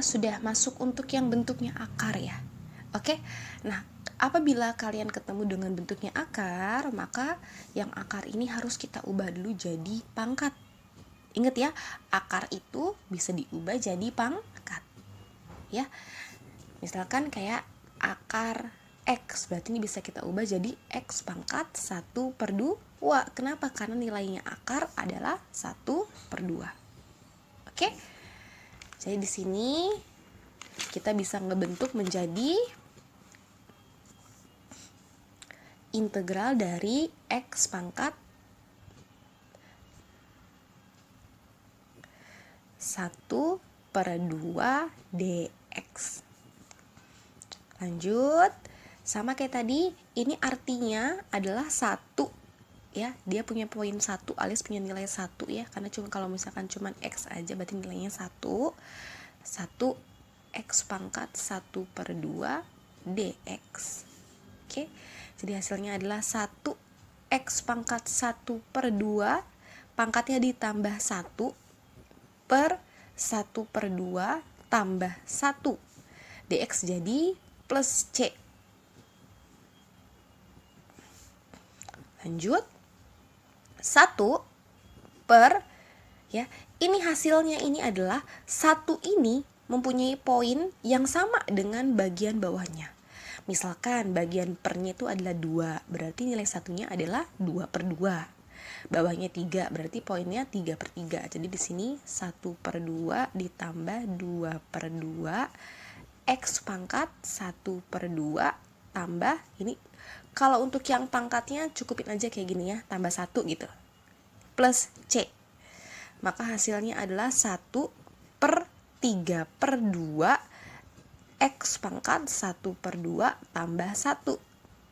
sudah masuk untuk yang bentuknya akar ya. Oke. Nah, apabila kalian ketemu dengan bentuknya akar, maka yang akar ini harus kita ubah dulu jadi pangkat. Ingat ya, akar itu bisa diubah jadi pangkat. Ya. Misalkan kayak akar X, berarti ini bisa kita ubah jadi X pangkat 1/2. Kenapa? Karena nilainya akar adalah 1/2. Oke? Jadi di sini kita bisa ngebentuk menjadi integral dari X pangkat 1/2 dx. Lanjut, sama kayak tadi, ini artinya adalah 1 ya, dia punya poin 1 alias punya nilai 1 ya, karena kalau misalkan cuma X aja berarti nilainya 1 X pangkat 1/2 dx. Oke, jadi hasilnya adalah 1 X pangkat 1/2 pangkatnya ditambah 1 per 1/2 tambah 1 dx jadi plus C. Lanjut, 1 per ya, ini hasilnya ini adalah 1 ini mempunyai poin yang sama dengan bagian bawahnya. Misalkan bagian pernya itu adalah 2, berarti nilai satunya adalah 2/2. Bawahnya 3, berarti poinnya 3/3. Jadi di sini 1/2 ditambah 2/2 X pangkat 1/2 tambah ini. Kalau untuk yang pangkatnya cukupin aja kayak gini ya, tambah 1 gitu. Plus C. Maka hasilnya adalah 1/3/2 X pangkat 1/2 tambah 1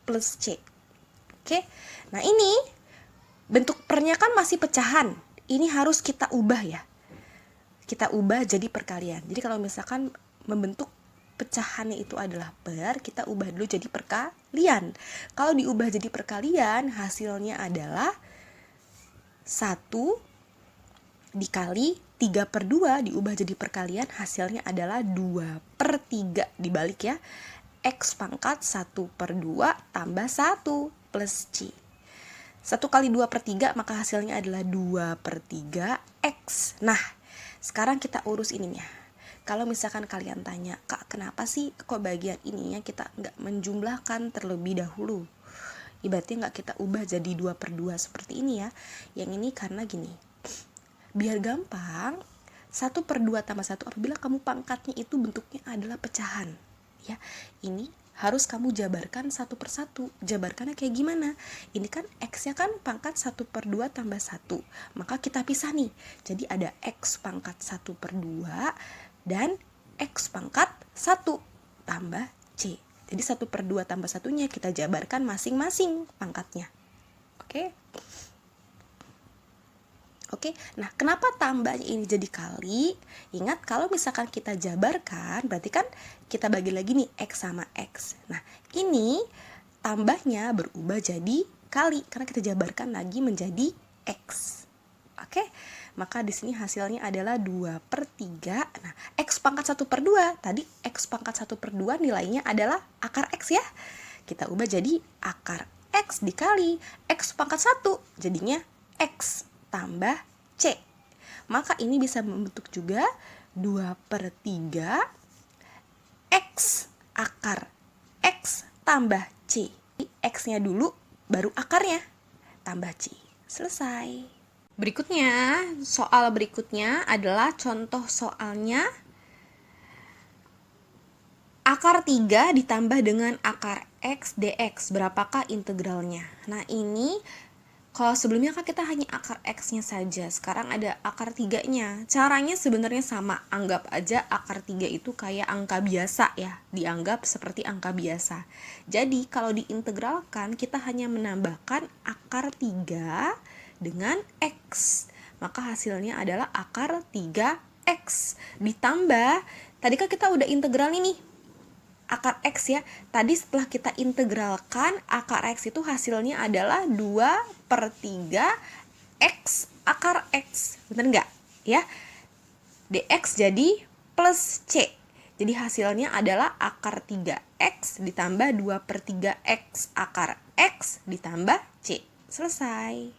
plus C. Oke. Nah, ini bentuk pernya kan masih pecahan. Ini harus kita ubah ya. Kita ubah jadi perkalian. Jadi kalau misalkan membentuk pecahannya itu adalah per, kita ubah dulu jadi perkalian. Kalau diubah jadi perkalian, hasilnya adalah 1 dikali 3/2 diubah jadi perkalian, hasilnya adalah 2/3 dibalik ya. X pangkat 1/2 tambah 1 plus C. 1 kali 2/3 maka hasilnya adalah 2/3 X. Nah, sekarang kita urus ininya. Kalau misalkan kalian tanya, Kak, kenapa sih kok bagian ininya kita nggak menjumlahkan terlebih dahulu? Ibaratnya nggak kita ubah jadi 2/2 seperti ini ya. Yang ini karena gini, biar gampang, 1/2 tambah 1 apabila kamu pangkatnya itu bentuknya adalah pecahan. Ya, ini harus kamu jabarkan satu persatu. Jabarkannya kayak gimana? Ini kan X-nya kan pangkat 1/2 tambah 1. Maka kita pisah nih. Jadi ada X pangkat 1/2 dan X pangkat 1 tambah C. Jadi 1/2 tambah 1-nya kita jabarkan masing-masing pangkatnya. Oke? Oke, nah kenapa tambahnya ini jadi kali? Ingat kalau misalkan kita jabarkan, berarti kan kita bagi lagi nih X sama X. Nah, ini tambahnya berubah jadi kali, karena kita jabarkan lagi menjadi X. Oke, maka di sini hasilnya adalah 2/3. Nah, X pangkat 1/2, tadi X pangkat 1/2 nilainya adalah akar X ya. Kita ubah jadi akar X dikali X pangkat 1, jadinya X tambah C. Maka ini bisa membentuk juga 2/3 X akar X tambah C. X-nya dulu, baru akarnya, tambah C. Selesai. Berikutnya, soal berikutnya adalah contoh soalnya akar 3 ditambah dengan akar X dx. Berapakah integralnya? Nah, ini kalau sebelumnya kan kita hanya akar X-nya saja, sekarang ada akar 3-nya. Caranya sebenarnya sama, anggap aja akar 3 itu kayak angka biasa ya, dianggap seperti angka biasa. Jadi kalau diintegralkan, kita hanya menambahkan akar 3 dengan X. Maka hasilnya adalah akar 3X. Ditambah, tadi kan kita udah integral ini, akar X ya. Tadi setelah kita integralkan akar X itu hasilnya adalah 2/3 X akar X. Bener nggak? Ya. dx jadi plus C. Jadi hasilnya adalah akar 3x ditambah 2/3x akar x ditambah c. Selesai.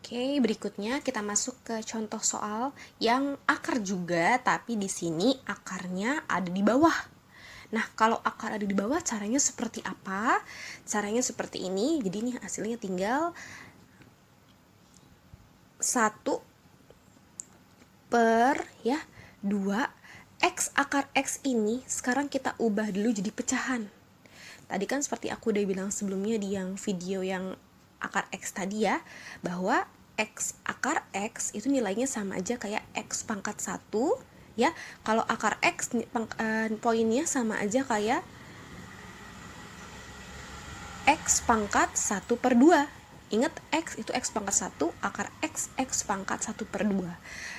Oke, berikutnya kita masuk ke contoh soal yang akar juga, tapi di sini akarnya ada di bawah. Nah, kalau akar ada di bawah, caranya seperti apa? Caranya seperti ini. Jadi ini hasilnya tinggal 1 per 2 x akar x ini sekarang kita ubah dulu jadi pecahan. Tadi kan seperti aku udah bilang sebelumnya di yang video yang akar x tadi ya, bahwa x akar x itu nilainya sama aja kayak x pangkat 1 ya. Kalau akar x poinnya sama aja kayak x pangkat 1/2. Ingat, x itu x pangkat 1, akar x pangkat 1/2.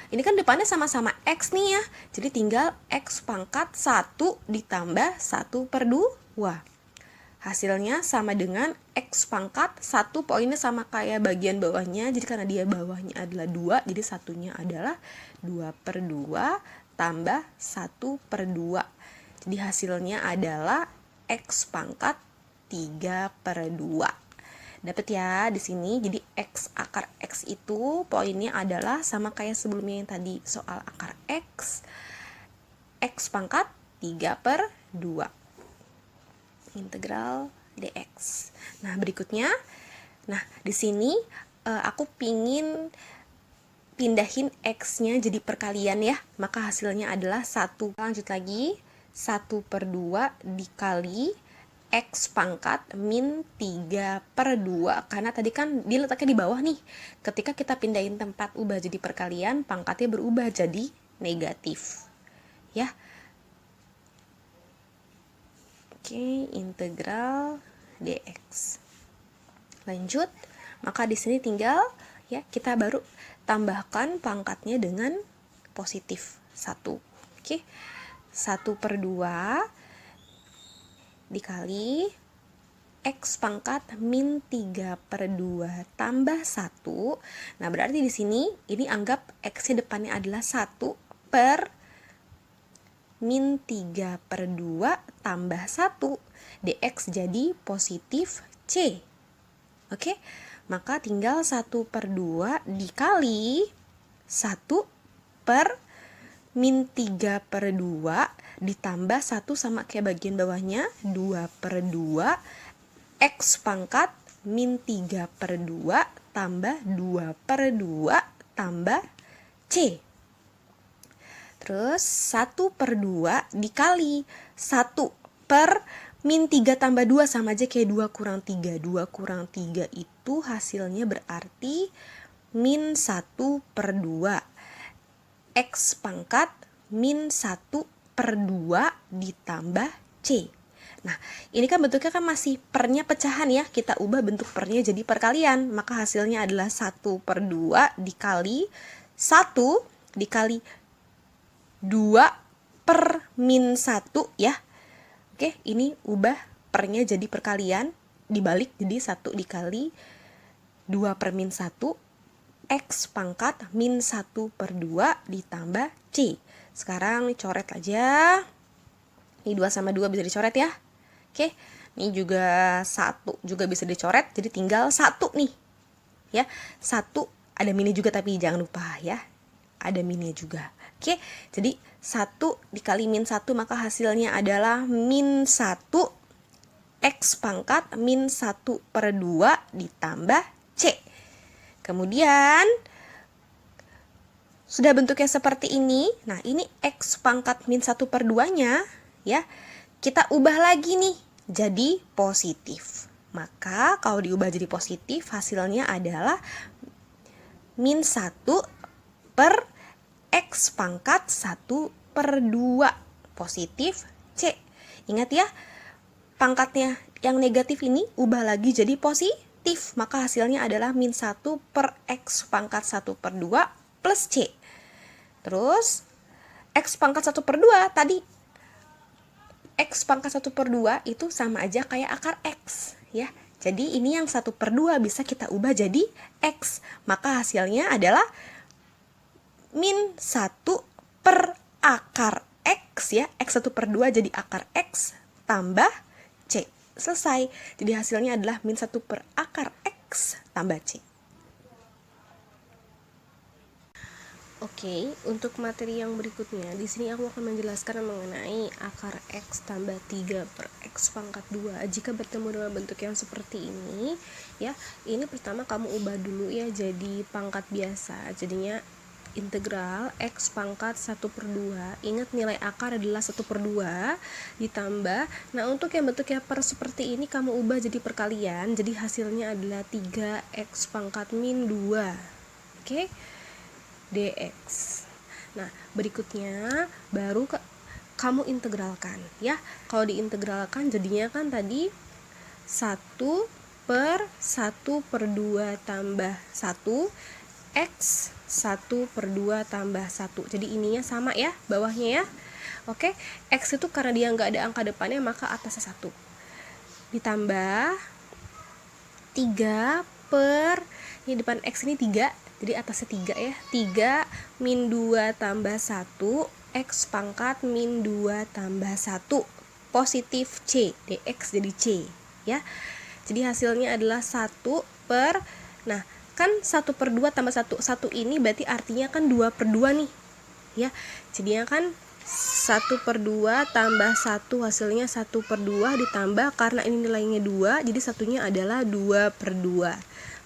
Ini kan depannya sama-sama x nih ya, jadi tinggal x pangkat 1 ditambah 1/2. Hasilnya sama dengan x pangkat 1, poinnya sama kayak bagian bawahnya, jadi karena dia bawahnya adalah 2, jadi satunya adalah 2/2 tambah 1/2. Jadi hasilnya adalah x pangkat 3/2. Dapat ya di sini. Jadi x akar x itu poinnya adalah sama kayak sebelumnya yang tadi soal akar x pangkat 3/2. Integral dx. Nah, berikutnya, di sini aku pingin pindahin x-nya jadi perkalian ya, maka hasilnya adalah 1. Lanjut lagi, 1/2 dikali x pangkat min 3/2, karena tadi kan dia letaknya di bawah nih. Ketika kita pindahin tempat ubah jadi perkalian, pangkatnya berubah jadi negatif ya. Oke, integral dx. Lanjut, maka di sini tinggal ya kita baru tambahkan pangkatnya dengan positif 1. Oke. 1/2 dikali x pangkat min 3/2 tambah 1. Nah, berarti di sini ini anggap x-nya depannya adalah 1 per min 3/2 tambah 1. Dx jadi positif c. Oke, maka tinggal 1/2 dikali 1 per min 3/2 ditambah 1 sama kayak bagian bawahnya 2/2 x pangkat min 3/2 tambah 2/2 tambah c. Terus 1/2 dikali 1 per min 3 tambah 2 sama aja kayak 2 kurang 3. 2 kurang 3 itu hasilnya berarti min 1/2. X pangkat min 1/2 ditambah C. Nah, ini kan bentuknya kan masih pernya pecahan ya. Kita ubah bentuk pernya jadi perkalian. Maka hasilnya adalah 1/2 dikali 1 dikali 2 per min 1 ya. Oke, ini ubah pernya jadi perkalian, dibalik jadi 1 dikali 2 per min 1 x pangkat min 1/2 ditambah c. Sekarang coret aja. Ini 2 sama 2 bisa dicoret ya. Oke, ini juga 1 juga bisa dicoret, jadi tinggal 1 nih. Ya, 1 ada minnya juga tapi jangan lupa ya. Ada minnya juga. Oke, jadi 1 dikali min 1 maka hasilnya adalah min 1 x pangkat min 1/2 ditambah c. Kemudian sudah bentuknya seperti ini. Nah, ini x pangkat min 1/2-nya ya. Kita ubah lagi nih jadi positif. Maka kalau diubah jadi positif hasilnya adalah min 1 per x pangkat 1/2 positif c. Ingat ya, pangkatnya yang negatif ini ubah lagi jadi positif, maka hasilnya adalah min 1 per x pangkat 1/2 plus c. Terus x pangkat 1/2 tadi, x pangkat 1/2 itu sama aja kayak akar x ya. Jadi ini yang 1/2 bisa kita ubah jadi x, maka hasilnya adalah min 1 per akar X ya, X1 per 2 jadi akar X tambah C. Selesai. Jadi hasilnya adalah min 1 per akar X tambah C. Oke, untuk materi yang berikutnya, di sini aku akan menjelaskan mengenai akar X tambah 3 per X pangkat 2. Jika bertemu dengan bentuk yang seperti ini, ya, ini pertama kamu ubah dulu ya jadi pangkat biasa. Jadinya integral X pangkat 1 per 2. Ingat nilai akar adalah 1 per 2 ditambah. Nah, untuk yang bentuknya per seperti ini kamu ubah jadi perkalian. Jadi hasilnya adalah 3X pangkat min 2. Oke? dx. Nah, berikutnya baru kamu integralkan ya. Kalau diintegralkan jadinya kan tadi 1 per 1 per 2 tambah 1 X 1 per 2 tambah 1. Jadi ininya sama ya bawahnya ya. Oke, X itu karena dia nggak ada angka depannya maka atasnya 1 ditambah 3 per, ini depan X ini 3, jadi atasnya 3 ya, 3 min 2 tambah 1 X pangkat min 2 tambah 1 positif C, dx jadi C ya. Jadi hasilnya adalah 1 per, nah kan 1 per 2 tambah 1 ini berarti artinya kan 2 per 2 nih ya. Jadinya kan 1 per 2 tambah 1 hasilnya 1 per 2 ditambah karena ini nilainya 2 jadi satunya adalah 2 per 2.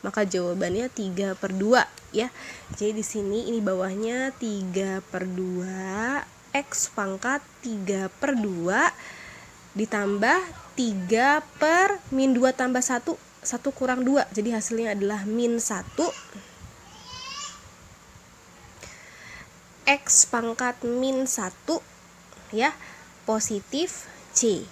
Maka jawabannya 3 per 2 ya. Jadi di sini ini bawahnya 3 per 2 X pangkat 3 per 2 ditambah 3 per min 2 tambah 1 kurang 2 jadi hasilnya adalah min 1 X pangkat min 1 ya positif C.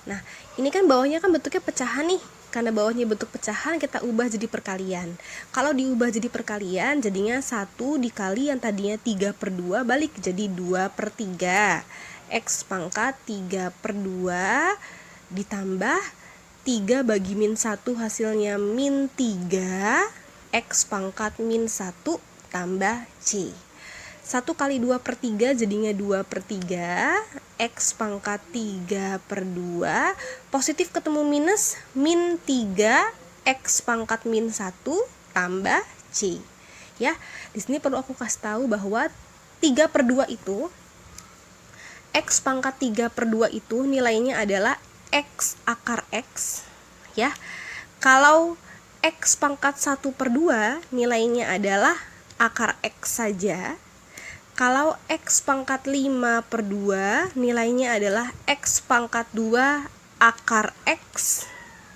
Nah, ini kan bawahnya kan bentuknya pecahan nih. Karena bawahnya bentuk pecahan kita ubah jadi perkalian. Kalau diubah jadi perkalian jadinya 1 dikali yang tadinya 3 per 2 balik jadi 2 per 3. X pangkat 3 per 2 ditambah 3 bagi min 1 hasilnya min 3 X pangkat min 1 tambah C. 1 kali 2 per 3 jadinya 2 per 3 X pangkat 3 per 2 positif ketemu minus min 3 X pangkat min 1 tambah C ya. Di sini perlu aku kasih tahu bahwa 3 per 2 itu X pangkat 3 per 2 itu nilainya adalah X akar X ya. Kalau X pangkat 1 per 2 nilainya adalah akar X saja. Kalau X pangkat 5 per 2 nilainya adalah X pangkat 2 akar X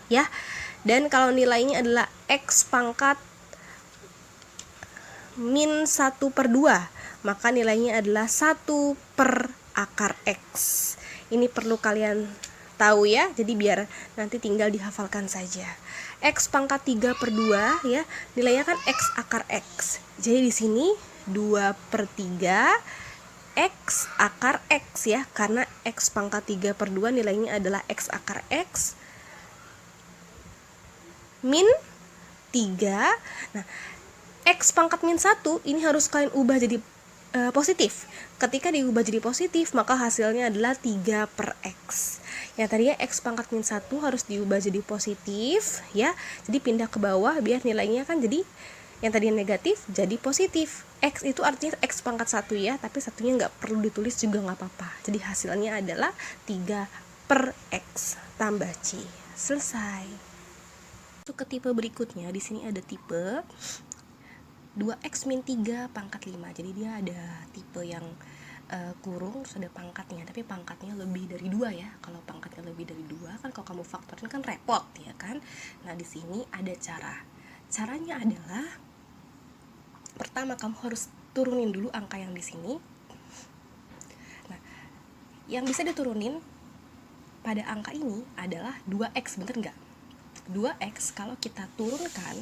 ya. Dan kalau nilainya adalah X pangkat min 1 per 2 maka nilainya adalah 1 per akar X. Ini perlu kalian tahu ya, jadi biar nanti tinggal dihafalkan saja. X pangkat 3 per 2 ya, nilainya kan X akar X. Jadi di sini 2 per 3 X akar X ya, karena X pangkat 3 per 2 nilainya adalah X akar X min 3. Nah, X pangkat min 1 ini harus kalian ubah jadi positif. Ketika diubah jadi positif maka hasilnya adalah 3 per X. Yang tadinya X pangkat min 1 harus diubah jadi positif ya. Jadi pindah ke bawah biar nilainya kan jadi yang tadinya negatif jadi positif. X itu artinya X pangkat 1 ya, tapi satunya nggak perlu ditulis juga nggak apa-apa. Jadi hasilnya adalah 3 per X tambah C. Selesai. Untuk ke tipe berikutnya, di sini ada tipe 2X min 3 pangkat 5. Jadi dia ada tipe yang kurung terus ada pangkatnya, tapi pangkatnya lebih dari 2 ya. Kalau pangkatnya lebih dari 2 kan kalau kamu faktorin kan repot ya kan. Nah, di sini ada caranya adalah pertama kamu harus turunin dulu angka yang di sini. Nah, yang bisa diturunin pada angka ini adalah 2X, bener nggak? 2X kalau kita turunkan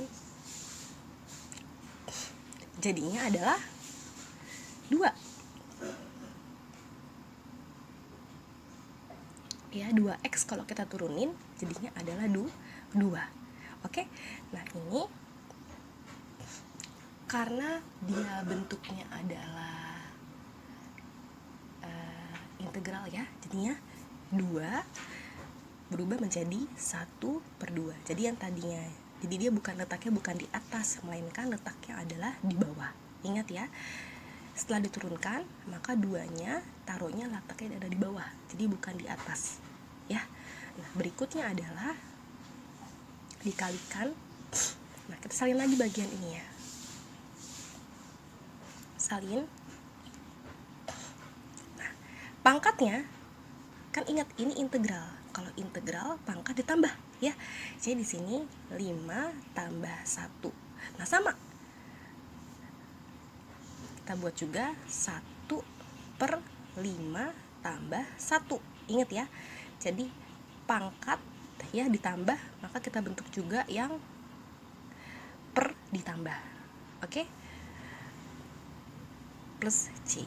jadinya adalah 2 ya. 2X kalau kita turunin jadinya adalah 2. Oke, nah ini karena dia bentuknya adalah integral ya. Jadinya 2 berubah menjadi 1/2. Jadi yang tadinya, jadi dia letaknya bukan di atas, melainkan letaknya adalah di bawah. Ingat ya, setelah diturunkan maka 2-nya taruhnya letaknya ada di bawah, jadi bukan di atas ya. Nah, berikutnya adalah dikalikan. Nah, kita salin lagi bagian ini ya. Salin. Nah, pangkatnya kan ingat ini integral. Kalau integral pangkat ditambah ya. Jadi di sini 5 tambah 1. Nah, sama. Kita buat juga 1/5 tambah 1. Ingat ya. Jadi pangkat ya ditambah, maka kita bentuk juga yang per ditambah. Oke? Plus C.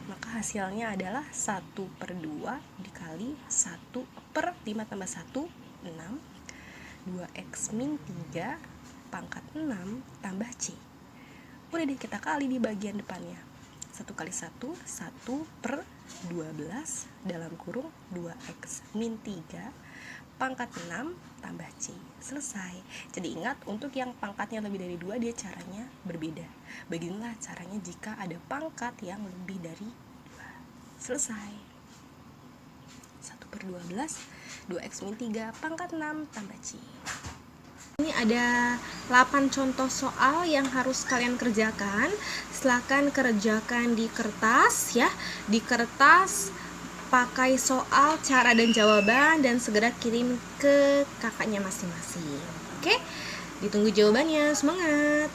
Maka hasilnya adalah 1/2 dikali 1/5 tambah 1, 6. 2x min 3 pangkat 6 tambah C. Udah deh, kita kali di bagian depannya. 1 kali 1, 1/12 dalam kurung 2x min 3 pangkat 6 tambah C. Selesai. Jadi ingat, untuk yang pangkatnya lebih dari 2 dia caranya berbeda. Beginilah caranya jika ada pangkat yang lebih dari 2. Selesai. 1/12 2x min 3 pangkat 6 tambah C. Ini ada 8 contoh soal yang harus kalian kerjakan. Silakan kerjakan di kertas ya. Di kertas pakai soal, cara dan jawaban, dan segera kirim ke kakaknya masing-masing. Oke? Ditunggu jawabannya. Semangat!